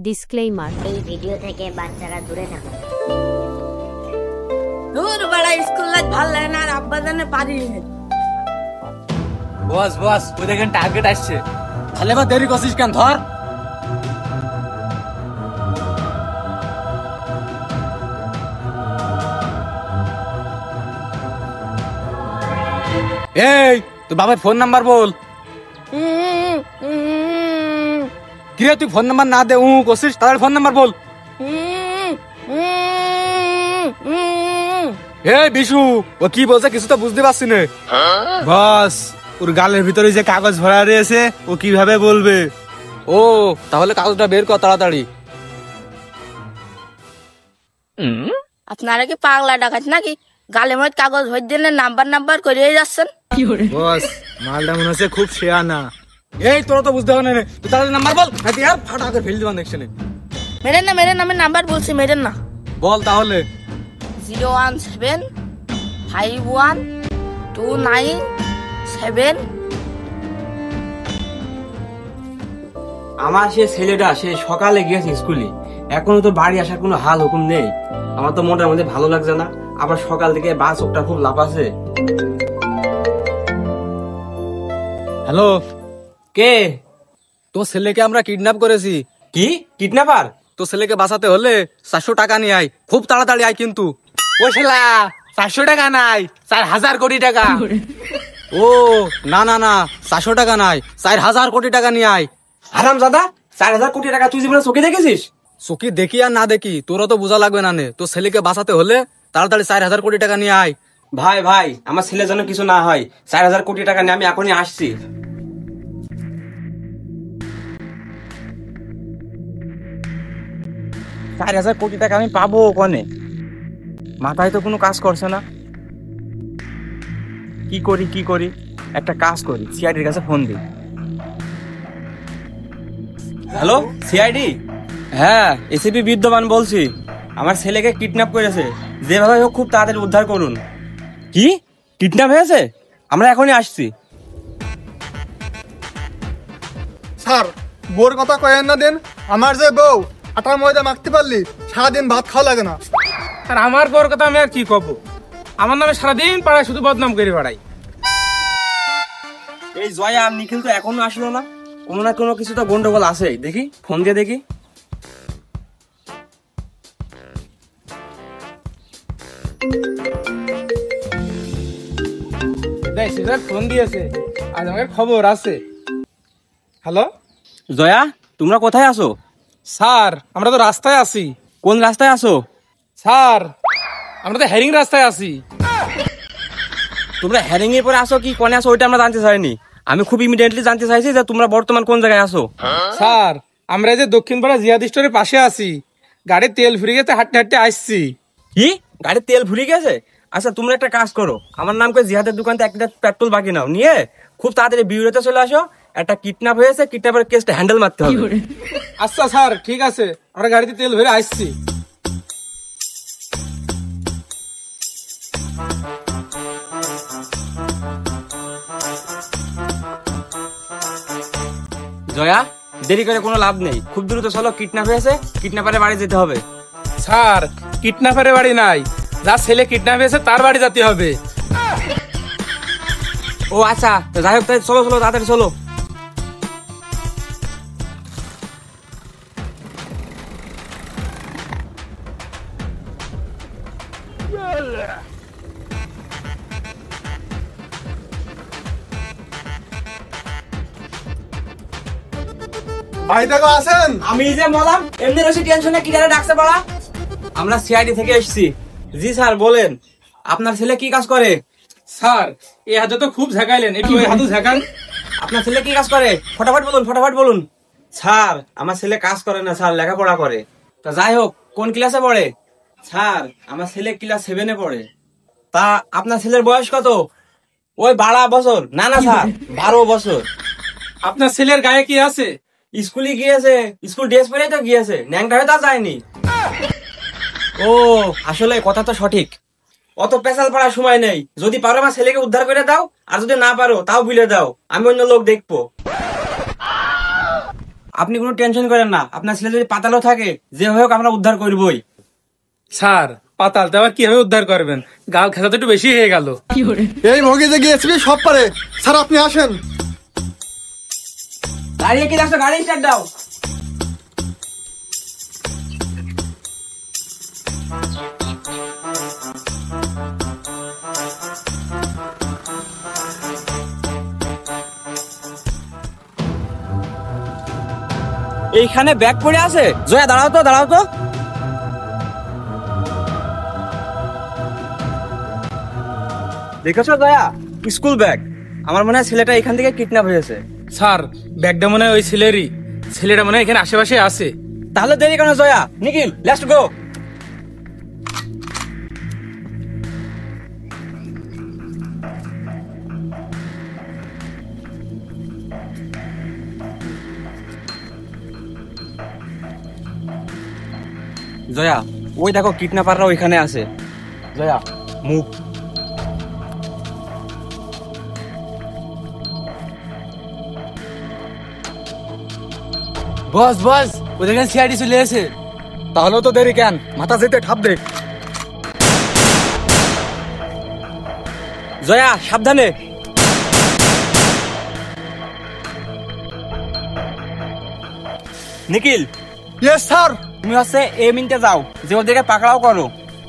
Disclaimer, এই video থেকে বাচ্চারা দূরে থাকুন। দূর বড় স্কুল লাইফ ভালো লাগে না, আর আব্বা জানে পারি না। বস বস ওই দেখেন টার্গেট আসছে, তাহলে এবার দেরি করছিস কেন? ধর। এই তোর বাবার ফোন নাম্বার বল। কিরে তুই ফোন নাম্বার না দে করছিস, তাহলে ফোন নাম্বার বল। এই বিশু, ও কি বলছে কিছু তো বুঝতে পারছি না। বস ওর গালের ভিতরে যে কাগজ ভরা রয়েছে ও কিভাবে বলবে? ও তাহলে কাগজটা বের কর তাড়াতাড়ি। আপনারা কি পাগলা ডাকাত নাকি? গালে মধ্যে কাগজ ভরে দিলে নাম্বার নাম্বার করে যাচ্ছেন। বস মালটা মনে হচ্ছে খুব শেয়ানা। এই তোরা তো বুঝতে হবে না, তুই তাহলে নাম্বার বল, নাকি আর ফাটা করে ফেল দিবা নেক্সট। মেরেন না মেরেন, আমি নাম্বার বলছি, মেরেন না। বল তাহলে। 0175129 আমার সে ছেলেটা সে সকালে গিয়েছে স্কুলে, এখনো তো বাড়ি আসার কোনো হাল হুকুম নেই। আমার তো মনটার মধ্যে ভালো লাগছে না, আবার সকাল থেকে বাস ওটা খুব লাফাছে। হ্যালো, কে? তোর ছেলেকে আমরা কিডন্যাপ করেছি। কি কিডন্যাপার? তোর ছেলেকে বাঁচাতে হলে 400 টাকা নিয়ে আয়, খুব তাড়াতাড়ি আয় কিন্তু। ও শালা 400 টাকা নাই, 4000 কোটি টাকা। ও না না না, 400 টাকা নাই, 4000 কোটি টাকা নিয়ে আয়। হারামজাদা, 4000 কোটি টাকা তুই জীবনে চোখে দেখেছিস? চোখে দেখি আর না দেখি তোরা তো বোঝা লাগবে না নে। তোর ছেলেকে বাঁচাতে হলে তাড়াতাড়ি 4000 কোটি টাকা নিয়ে আয়। ভাই ভাই, আমার ছেলের জন্য কিছু না হয়, 4000 কোটি টাকা নিয়ে আমি এখনই আসছি। 4000 কোটি টাকা আমি পাবো ওখানে? মাথায় তো কোনো কাজ করছে না। কি করি একটা কাজ করি, সিআইডির কাছে ফোন দিই। Hello CID? হ্যাঁ, এসিপি বিদ্যমান বলছি। আমার ছেলেকে কিডন্যাপ করেছে, যেভাবে হোক খুব তাড়াতাড়ি উদ্ধার করুন। কি কিডন্যাপ হয়েছে? আমরা এখনই আসছি। স্যার বোর কথা কয়েন না দেন, আমার যে বউ আটা ময়দা মাখতে পারলি সারাদিন ভাত খাওয়া লাগে না। আর আমার বউর কথা আমি আর কি কব? আমার নামে সারাদিন পাড়ায় শুধু বদনাম করে বেড়াই। এই জয়া আর নিখিল তো এখনো আসলো না, কোনো না কোনো কিছু তো গন্ডগোল আছে। দেখি ফোন দিয়ে দেখি। ফোন দিয়েছে, আজ আমাকে খবর আছে। হ্যালো জয়া, তোমরা কোথায় আছো? স্যার আমরা তো রাস্তায় আছি। কোন রাস্তায় আছো? স্যার আমরা তো হেরিং রাস্তায় আছি। তোমরা হ্যারিং এর পরে আসো কি কোনে আসো ওইটা আমরা জানতে চাইনি। আমি খুব ইমিডিয়েটলি জানতে চাইছি যে তোমরা বর্তমান কোন জায়গায় আছো। স্যার আমরা এই যে দক্ষিণ পাড়া জিহাদ স্টোরের পাশে আছি, গাড়ির তেল ফুরিয়ে গেছে, হাঁটতে হাঁটতে আসছি। কি গাড়ির তেল ফুরিয়ে গেছে? আচ্ছা তোমরা একটা কাজ করো, আমার নাম করে জিহাদের দোকান থেকে 1 লিটার পেট্রোল বাকি নাও, নিয়ে খুব তাড়াতাড়ি বিউরোতে চলে আসো। একটা কিডন্যাপ হয়েছে, কিডন্যাপের কেসটা হ্যান্ডেল মারতে হবে। আচ্ছা স্যার ঠিক আছে, আমরা গাড়িতে তেল ভরে আসছি। জয়া, দেরি করে কোনো লাভ নেই, খুব দ্রুত চলো। কিডন্যাপ হয়েছে, কিডন্যাপারের বাড়ি যেতে হবে। স্যার কিডন্যাপারের বাড়ি নাই, যার ছেলে কিডন্যাপ হয়েছে তার বাড়ি যেতে হবে। ও আচ্ছা, তো যাই হোক, তাই চলো চলো তাড়াতাড়ি চলো। ভাই দেখো আছেন? আমি যে বললাম এমনি রসি টেনশনে কি জানে ডাকছে পড়া। আমরা সিআইডি থেকে এসেছি। জি স্যার বলেন, আপনার ছেলে কি কাজ করে? স্যার এই হাতে তো খুব ঝাঁকাইলেন, একটু ওই হাতু ঝাঁকান। আপনার ছেলে কি কাজ করে? ফটাফট বলুন, ফটাফট বলুন। স্যার আমার ছেলে কাজ করে না স্যার, লেখাপড়া করে। তা যাই হোক, কোন ক্লাসে পড়ে? স্যার আমার ছেলে ক্লাস 7-এ পড়ে। তা আপনার ছেলের বয়স কত? ওই 12 বছর। না না স্যার, 12 বছর। আপনার ছেলের গায়ে কি আছে? স্কুলে গিয়েছে, স্কুল ড্রেস পরে তো গিয়েছে, ন্যাংটা হয়ে তা যায়নি। ও আসলে কথা তো সঠিক, অত পেশাল পাড়ার সময় নেই। যদি পারো আমার ছেলেকে উদ্ধার করে দাও, আর যদি না পারো তাও ভুলে দাও, আমি অন্য লোক দেখবো। আপনি কোনো টেনশন করেন না, আপনার ছেলে যদি পাতালও থাকে যে হোক আমরা উদ্ধার করবই। স্যার পাতালটা আবার কিভাবে উদ্ধার করবেন? গাল খেলা তো একটু বেশি হয়ে গেল। এই ভগি যে গিয়েছিবি সব পারে। স্যার আপনি আসেন। দাঁড়িয়ে কি দেখছো? গাড়ি স্টার্ট দাও। এইখানে ব্যাগ পড়ে আছে। জয়া দাঁড়াও তো, দাঁড়াও তো। দেখেছো জয়া? School bag. আমার মনে হয় ছেলেটা এখান থেকে কিডন্যাপ হয়েছে। স্যার ব্যাগটা মনে হয় ওই ছেলেরই। ছেলেটা মনে হয় এখানে আশেপাশে আছে। তাহলে দেরি কেন জয়া? নিখিল, লেটস গো। জয়া, ওই দেখো কিডন্যাপাররা ওইখানে আছে। জয়া, মুভ। বস বস, ওদের কাছে সিআইডি চলে এসে। তাহলেও তো দেরি কেন? মাথা যেতে ঠাপ দে। জয়া সাবধানে। নিখিল, ইয়েস স্যার। তুমি হচ্ছে এই মিনিটে যাও, যে ওদেরকে পাকড়াও করো।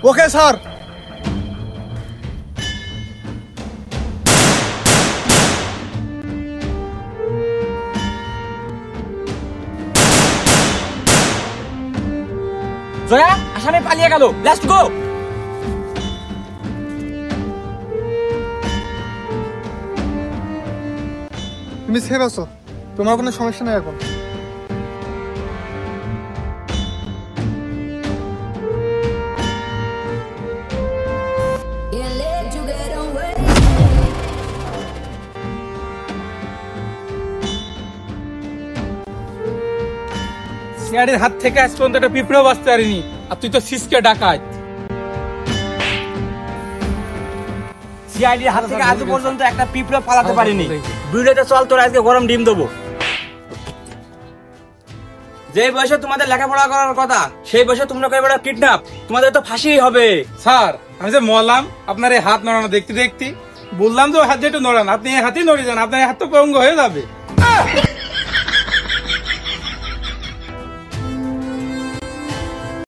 Okay sir. জয়া, আসামে পালিয়ে গেল। Let's go. তুমি সেভ আছো, তোমার কোনো সমস্যা নেই এখন। সিআইডির হাত থেকে আজ পর্যন্ত একটা পিঁপড়েও বাঁচতে পারিনি, আর তুই তো সিসকে ডাকাত। সিআইডির হাত থেকে আজ পর্যন্ত একটা পিঁপড়ে পালাতে পারিনি। ভিডিওতে চল, তোর আজকে গরম ডিম দেবো। যে বয়সে তোমাদের লেখাপড়া করার কথা, সেই বয়সে তোমরা কইবা কিডন্যাপ। তোমাদের তো ফাঁসি হবে। স্যার আমি যে মরলাম আপনার এই হাত নড়ানো দেখতে দেখতে, বললাম যে হাত দিয়ে একটু নড়ান, আপনি এই হাতই নড়ে যান, আপনার এই হাত তো পঙ্গু হয়ে যাবে।